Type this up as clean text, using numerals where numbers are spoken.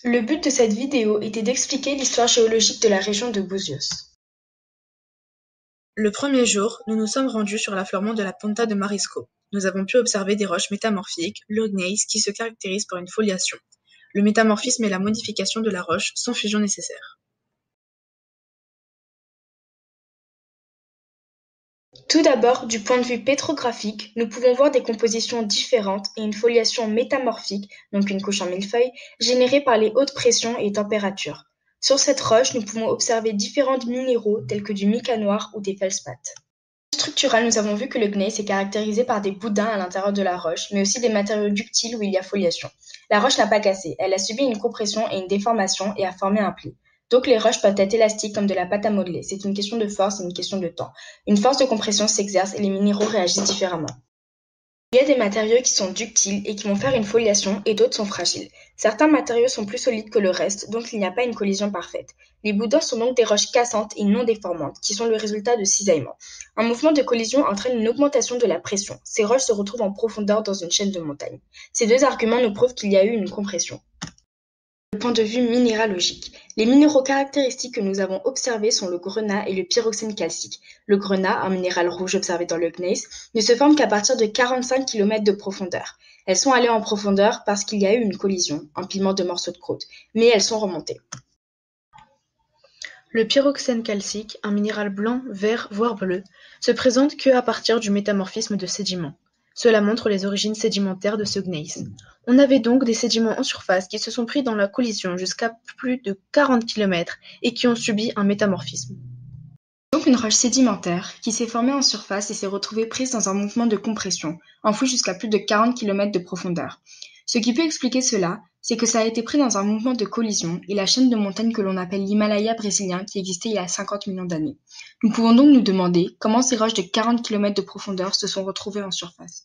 Le but de cette vidéo était d'expliquer l'histoire géologique de la région de Buzios. Le premier jour, nous nous sommes rendus sur l'affleurement de la Ponta de Marisco. Nous avons pu observer des roches métamorphiques, le gneiss, qui se caractérisent par une foliation. Le métamorphisme est la modification de la roche sans fusion nécessaire. Tout d'abord, du point de vue pétrographique, nous pouvons voir des compositions différentes et une foliation métamorphique, donc une couche en millefeuille, générée par les hautes pressions et températures. Sur cette roche, nous pouvons observer différents minéraux tels que du mica noir ou des feldspaths. Structural, nous avons vu que le gneiss est caractérisé par des boudins à l'intérieur de la roche, mais aussi des matériaux ductiles où il y a foliation. La roche n'a pas cassé, elle a subi une compression et une déformation et a formé un pli. Donc les roches peuvent être élastiques comme de la pâte à modeler, c'est une question de force et une question de temps. Une force de compression s'exerce et les minéraux réagissent différemment. Il y a des matériaux qui sont ductiles et qui vont faire une foliation et d'autres sont fragiles. Certains matériaux sont plus solides que le reste, donc il n'y a pas une collision parfaite. Les boudins sont donc des roches cassantes et non déformantes, qui sont le résultat de cisaillement. Un mouvement de collision entraîne une augmentation de la pression. Ces roches se retrouvent en profondeur dans une chaîne de montagnes. Ces deux arguments nous prouvent qu'il y a eu une compression. Du point de vue minéralogique, les minéraux caractéristiques que nous avons observés sont le grenat et le pyroxène calcique. Le grenat, un minéral rouge observé dans le gneiss, ne se forme qu'à partir de 45 km de profondeur. Elles sont allées en profondeur parce qu'il y a eu une collision, empilement de morceaux de croûte, mais elles sont remontées. Le pyroxène calcique, un minéral blanc, vert, voire bleu, se présente que à partir du métamorphisme de sédiments. Cela montre les origines sédimentaires de ce gneiss. On avait donc des sédiments en surface qui se sont pris dans la collision jusqu'à plus de 40 km et qui ont subi un métamorphisme. Donc une roche sédimentaire qui s'est formée en surface et s'est retrouvée prise dans un mouvement de compression, enfouie jusqu'à plus de 40 km de profondeur. Ce qui peut expliquer cela, c'est que ça a été pris dans un mouvement de collision et la chaîne de montagnes que l'on appelle l'Himalaya brésilien qui existait il y a 50 millions d'années. Nous pouvons donc nous demander comment ces roches de 40 km de profondeur se sont retrouvées en surface.